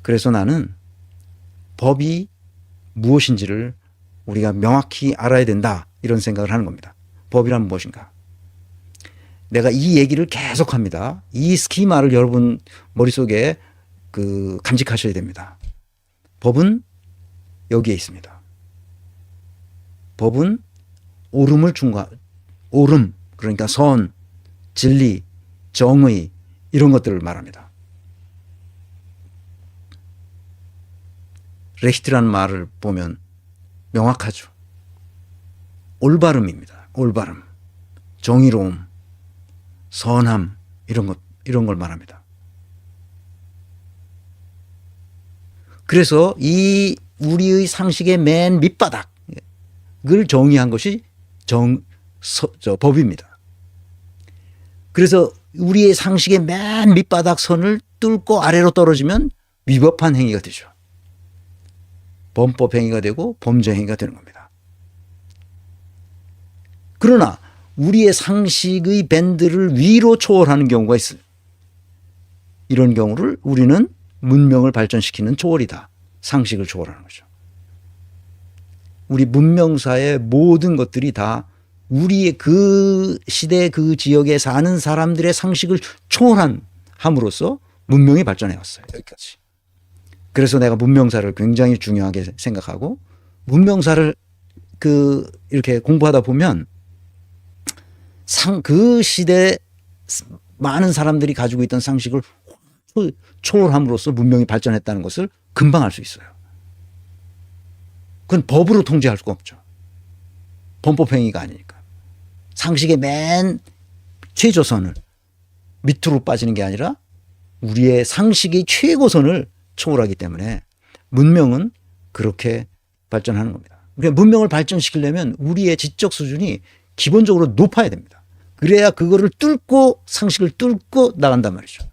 그래서 나는 법이 무엇인지를 우리가 명확히 알아야 된다, 이런 생각을 하는 겁니다. 법이란 무엇인가? 내가 이 얘기를 계속 합니다. 이 스키마를 여러분 머릿속에 간직하셔야 됩니다. 법은 여기에 있습니다. 법은 옳음을 옳음, 그러니까 선, 진리, 정의, 이런 것들을 말합니다. 레히트라는 말을 보면 명확하죠. 올바름입니다. 올바름, 정의로움, 선함, 이런 걸 말합니다. 그래서 이 우리의 상식의 맨 밑바닥을 정의한 것이 법입니다. 그래서 우리의 상식의 맨 밑바닥 선을 뚫고 아래로 떨어지면 위법한 행위가 되죠. 범법 행위가 되고 범죄 행위가 되는 겁니다. 그러나 우리의 상식의 밴드를 위로 초월하는 경우가 있어요. 이런 경우를 우리는 문명을 발전시키는 초월이다, 상식을 초월하는 거죠. 우리 문명사의 모든 것들이 다 우리의 그 시대 그 지역에 사는 사람들의 상식을 초월함으로써 문명이 발전해 왔어요. 여기까지. 그래서 내가 문명사를 굉장히 중요하게 생각하고, 문명사를 이렇게 공부하다 보면 그 시대 많은 사람들이 가지고 있던 상식을 초월함으로써 문명이 발전했다는 것을 금방 알 수 있어요. 그건 법으로 통제할 수가 없죠. 범법행위가 아니니까. 상식의 맨 최저선을 밑으로 빠지는 게 아니라 우리의 상식의 최고선을 초월하기 때문에 문명은 그렇게 발전하는 겁니다. 그러니까 문명을 발전시키려면 우리의 지적 수준이 기본적으로 높아야 됩니다. 그래야 그거를 뚫고, 상식을 뚫고 나간단 말이죠.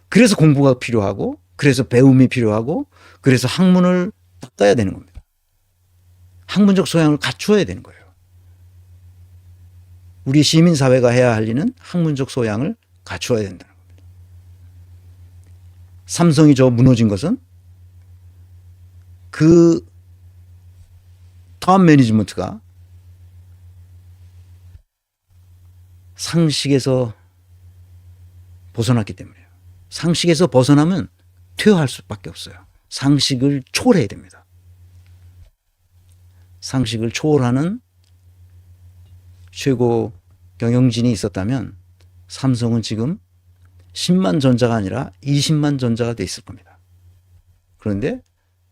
그래서 공부가 필요하고, 그래서 배움이 필요하고, 그래서 학문을 닦아야 되는 겁니다. 학문적 소양을 갖추어야 되는 거예요. 우리 시민사회가 해야 할 일은 학문적 소양을 갖추어야 된다는 겁니다. 삼성이 무너진 것은 그 탑 매니지먼트가 상식에서 벗어났기 때문이에요. 상식에서 벗어나면 퇴화할 수밖에 없어요. 상식을 초월해야 됩니다. 상식을 초월하는 최고 경영진이 있었다면 삼성은 지금 10만 전자가 아니라 20만 전자가 돼 있을 겁니다. 그런데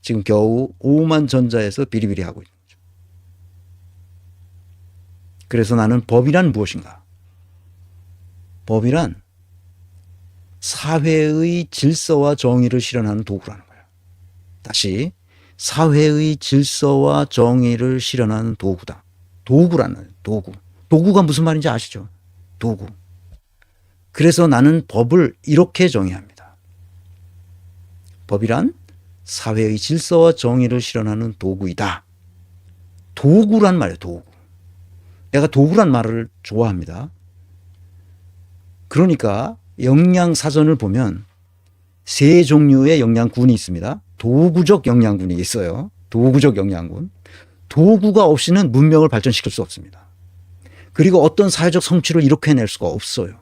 지금 겨우 5만 전자에서 비리비리하고 있는 거죠. 그래서 나는 법이란 무엇인가? 법이란 사회의 질서와 정의를 실현하는 도구라는 거예요. 다시, 사회의 질서와 정의를 실현하는 도구다. 도구라는, 도구. 도구가 무슨 말인지 아시죠? 도구. 그래서 나는 법을 이렇게 정의합니다. 법이란 사회의 질서와 정의를 실현하는 도구이다. 도구란 말이에요. 도구. 내가 도구란 말을 좋아합니다. 그러니까 영양사전을 보면 세 종류의 영양군이 있습니다. 도구적 영양군이 있어요. 도구적 영양군. 도구가 없이는 문명을 발전시킬 수 없습니다. 그리고 어떤 사회적 성취를 이렇게 해낼 수가 없어요.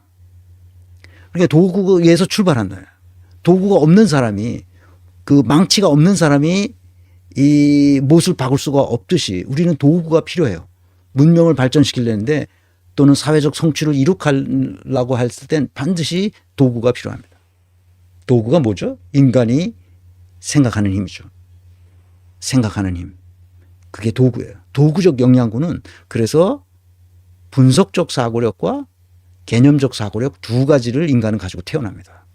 그러니까 도구에서 출발한다. 도구가 없는 사람이, 그 망치가 없는 사람이 이 못을 박을 수가 없듯이 우리는 도구가 필요해요. 문명을 발전시키려는데 또는 사회적 성취를 이룩하려고 했을 땐 반드시 도구가 필요합니다. 도구가 뭐죠? 인간이 생각하는 힘이죠. 생각하는 힘. 그게 도구예요. 도구적 영양군은 그래서 분석적 사고력과 개념적 사고력 두 가지를 인간은 가지고 태어납니다.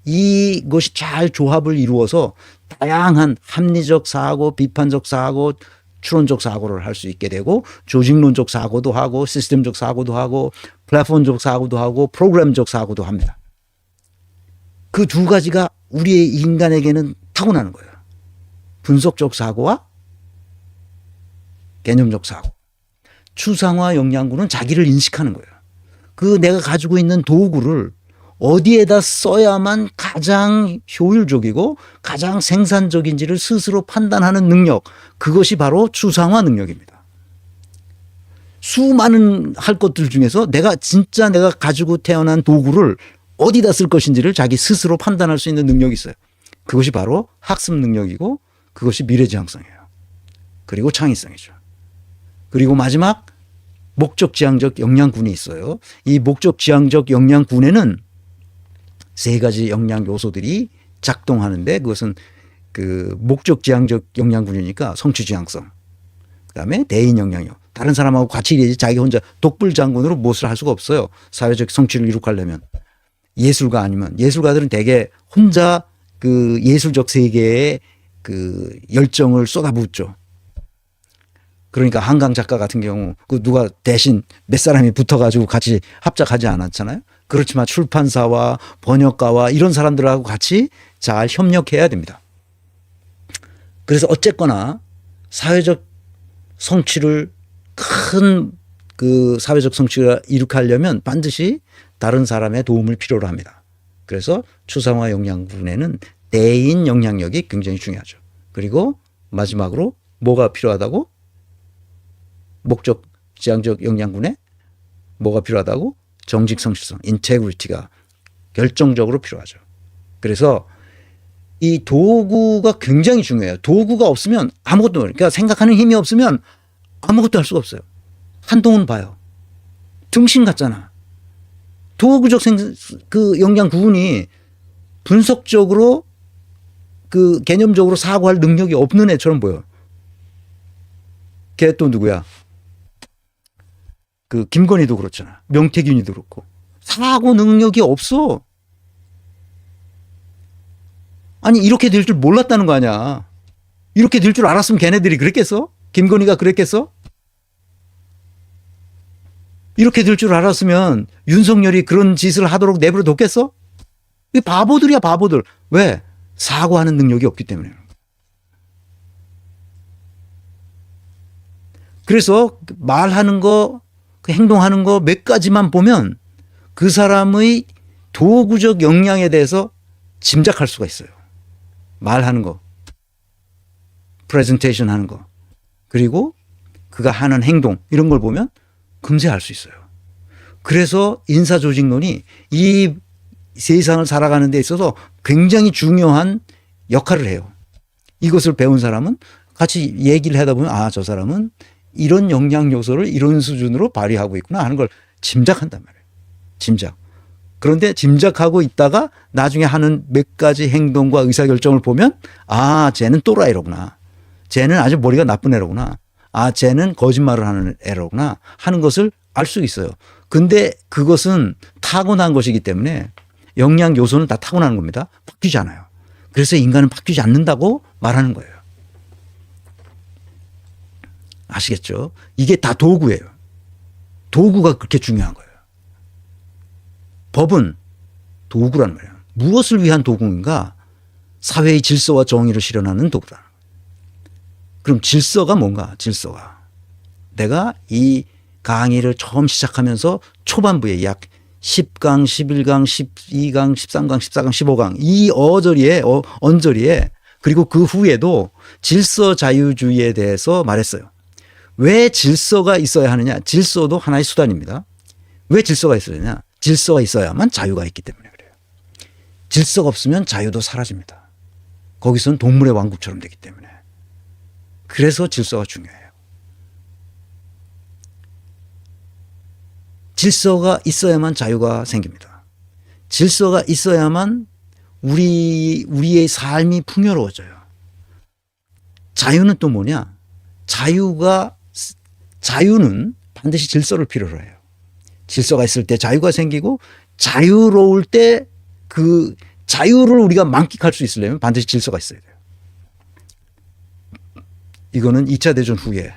이것이 잘 조합을 이루어서 다양한 합리적 사고, 비판적 사고, 추론적 사고를 할 수 있게 되고, 조직론적 사고도 하고, 시스템적 사고도 하고, 플랫폼적 사고도 하고, 프로그램적 사고도 합니다. 그 두 가지가 우리의 인간에게는 타고나는 거예요. 분석적 사고와 개념적 사고. 추상화 영양군은 자기를 인식하는 거예요. 그 내가 가지고 있는 도구를 어디에다 써야만 가장 효율적이고 가장 생산적인지를 스스로 판단하는 능력, 그것이 바로 추상화 능력입니다. 수많은 할 것들 중에서 진짜 내가 가지고 태어난 도구를 어디다 쓸 것인지를 자기 스스로 판단할 수 있는 능력이 있어요. 그것이 바로 학습 능력이고 그것이 미래지향성이에요. 그리고 창의성이죠. 그리고 마지막 목적지향적 역량군이 있어요. 이 목적지향적 역량군에는 세 가지 역량 요소들이 작동하는데 그것은 그 목적지향적 역량군이니까 성취지향성, 그다음에 대인 역량력. 다른 사람하고 같이 일해야지 자기 혼자 독불장군으로 무엇을 할 수가 없어요. 사회적 성취를 이룩하려면. 예술가 아니면 예술가들은 대개 혼자 그 예술적 세계에 그 열정을 쏟아붓죠. 그러니까 한강 작가 같은 경우 그 누가 대신 몇 사람이 붙어가지고 같이 합작하지 않았잖아요. 그렇지만 출판사와 번역가와 이런 사람들하고 같이 잘 협력해야 됩니다. 그래서 어쨌거나 사회적 성취를 큰 그 사회적 성취를 이룩하려면 반드시 다른 사람의 도움을 필요로 합니다. 그래서 추상화 역량군에는 대인 역량력이 굉장히 중요하죠. 그리고 마지막으로 뭐가 필요하다고? 목적 지향적 역량군에 뭐가 필요하다고? 정직 성실성, 인테그리티가 결정적으로 필요하죠. 그래서 이 도구가 굉장히 중요해요. 도구가 없으면 아무것도, 그러니까 생각하는 힘이 없으면 아무것도 할 수가 없어요. 한동훈 봐요. 등신 같잖아. 도구적 그 역량 구분이 분석적으로 그 개념적으로 사고할 능력이 없는 애처럼 보여. 걔 또 누구야? 그 김건희도 그렇잖아. 명태균이도 그렇고. 사고 능력이 없어. 아니 이렇게 될 줄 몰랐다는 거 아니야. 이렇게 될 줄 알았으면 걔네들이 그랬겠어? 김건희가 그랬겠어? 이렇게 될 줄 알았으면 윤석열이 그런 짓을 하도록 내버려 뒀겠어? 이 바보들이야 바보들. 왜? 사고하는 능력이 없기 때문에. 그래서 말하는 거, 행동하는 거 몇 가지만 보면 그 사람의 도구적 역량에 대해서 짐작할 수가 있어요. 말하는 거, 프레젠테이션 하는 거, 그리고 그가 하는 행동 이런 걸 보면 금세 알 수 있어요. 그래서 인사조직론이 이 세상을 살아가는 데 있어서 굉장히 중요한 역할을 해요. 이것을 배운 사람은 같이 얘기를 하다 보면 아, 저 사람은 이런 역량 요소를 이런 수준으로 발휘하고 있구나 하는 걸 짐작한단 말이에요. 짐작. 그런데 짐작하고 있다가 나중에 하는 몇 가지 행동과 의사결정을 보면 아, 쟤는 또라이로구나. 쟤는 아주 머리가 나쁜 애로구나. 아, 쟤는 거짓말을 하는 애로구나 하는 것을 알 수 있어요. 근데 그것은 타고난 것이기 때문에 역량 요소는 다 타고나는 겁니다. 바뀌지 않아요. 그래서 인간은 바뀌지 않는다고 말하는 거예요. 아시겠죠? 이게 다 도구예요. 도구가 그렇게 중요한 거예요. 법은 도구라는 거예요. 무엇을 위한 도구인가? 사회의 질서와 정의를 실현하는 도구다. 그럼 질서가 뭔가? 질서가. 내가 이 강의를 처음 시작하면서 초반부에 약 10강, 11강, 12강, 13강, 14강, 15강 이 언저리에 그리고 그 후에도 질서 자유주의에 대해서 말했어요. 왜 질서가 있어야 하느냐? 질서도 하나의 수단입니다. 왜 질서가 있어야 하느냐? 질서가 있어야만 자유가 있기 때문에 그래요. 질서가 없으면 자유도 사라집니다. 거기서는 동물의 왕국처럼 되기 때문에. 그래서 질서가 중요해요. 질서가 있어야만 자유가 생깁니다. 질서가 있어야만 우리의 삶이 풍요로워져요. 자유는 또 뭐냐? 자유는 반드시 질서를 필요로 해요. 질서가 있을 때 자유가 생기고 자유로울 때 그 자유를 우리가 만끽할 수 있으려면 반드시 질서가 있어야 돼요. 이거는 2차 대전 후에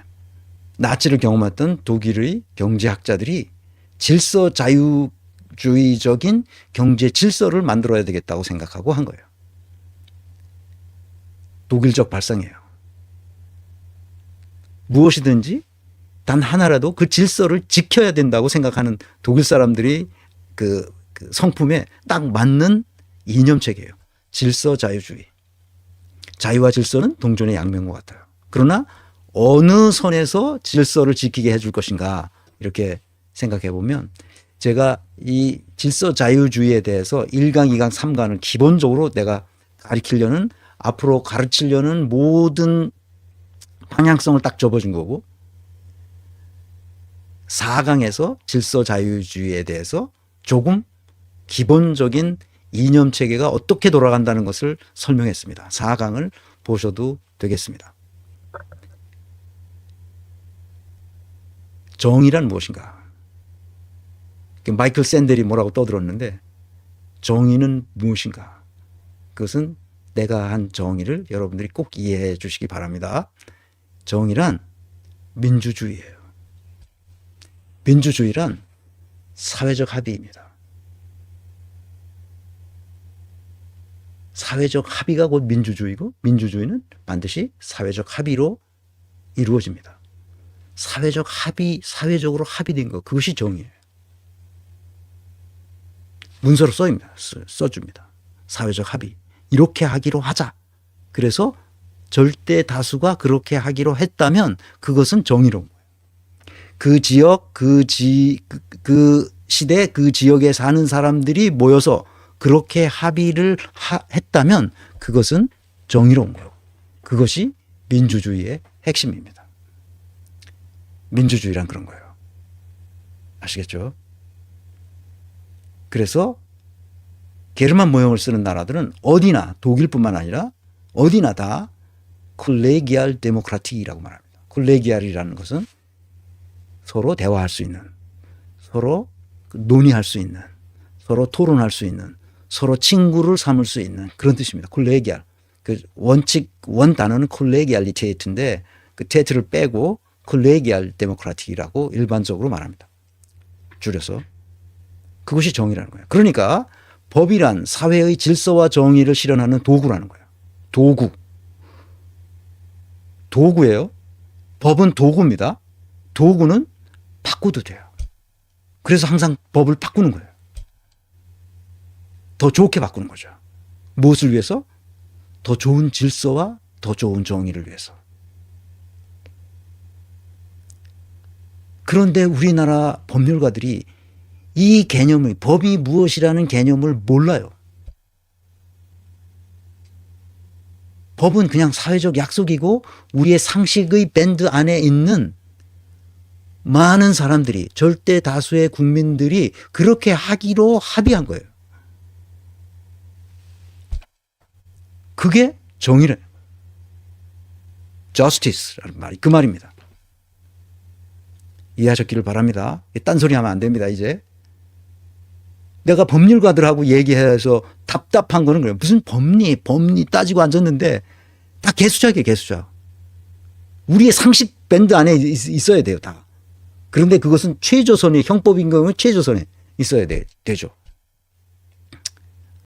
나치를 경험했던 독일의 경제학자들이 질서 자유주의적인 경제 질서를 만들어야 되겠다고 생각하고 한 거예요. 독일적 발상이에요. 무엇이든지 단 하나라도 그 질서를 지켜야 된다고 생각하는 독일 사람들이 그 그 성품에 딱 맞는 이념체계예요. 질서자유주의. 자유와 질서는 동전의 양면과 같아요. 그러나 어느 선에서 질서를 지키게 해줄 것인가 이렇게 생각해 보면 제가 이 질서자유주의에 대해서 1강, 2강, 3강을 기본적으로 내가 가르치려는 앞으로 가르치려는 모든 방향성을 딱 접어준 거고 4강에서 질서자유주의에 대해서 조금 기본적인 이념 체계가 어떻게 돌아간다는 것을 설명했습니다. 4강을 보셔도 되겠습니다. 정의란 무엇인가? 마이클 샌델이 뭐라고 떠들었는데 정의는 무엇인가? 그것은 내가 한 정의를 여러분들이 꼭 이해해 주시기 바랍니다. 정의란 민주주의예요. 민주주의란 사회적 합의입니다. 사회적 합의가 곧 민주주의고 민주주의는 반드시 사회적 합의로 이루어집니다. 사회적 합의, 사회적으로 합의된 것, 그것이 정의예요. 문서로 써줍니다. 사회적 합의. 이렇게 하기로 하자. 그래서 절대 다수가 그렇게 하기로 했다면 그것은 정의로운 거예요. 그 지역, 그 시대, 그 지역에 사는 사람들이 모여서 그렇게 합의를 했다면 그것은 정의로운 거예요. 그것이 민주주의의 핵심입니다. 민주주의란 그런 거예요. 아시겠죠? 그래서 게르만 모형을 쓰는 나라들은 어디나 독일뿐만 아니라 어디나 다 콜레기알 데모크라틱이라고 말합니다. 콜레기알이라는 것은 서로 대화할 수 있는, 서로 논의할 수 있는, 서로 토론할 수 있는, 서로 친구를 삼을 수 있는 그런 뜻입니다. 콜레기알. 그 원 단어는 콜레기알리테이트인데 그 테이트를 빼고 콜레기알 데모크라틱이라고 일반적으로 말합니다. 줄여서. 그것이 정의라는 거예요. 그러니까 법이란 사회의 질서와 정의를 실현하는 도구라는 거예요. 도구. 도구예요. 법은 도구입니다. 도구는 바꿔도 돼요. 그래서 항상 법을 바꾸는 거예요. 더 좋게 바꾸는 거죠. 무엇을 위해서? 더 좋은 질서와 더 좋은 정의를 위해서. 그런데 우리나라 법률가들이 이 개념의 법이 무엇이라는 개념을 몰라요. 법은 그냥 사회적 약속이고 우리의 상식의 밴드 안에 있는 많은 사람들이 절대 다수의 국민들이 그렇게 하기로 합의한 거예요. 그게 정의래. justice라는 말이 그 말입니다. 이해하셨기를 바랍니다. 딴소리 하면 안 됩니다. 이제 내가 법률가들하고 얘기해서 답답한 거는 그래요. 무슨 법리 따지고 앉았는데 다 개수작이에요. 개수작. 우리의 상식 밴드 안에 있어야 돼요. 다. 그런데 그것은 최저선의 형법인 경우는 최저선에 있어야 되죠.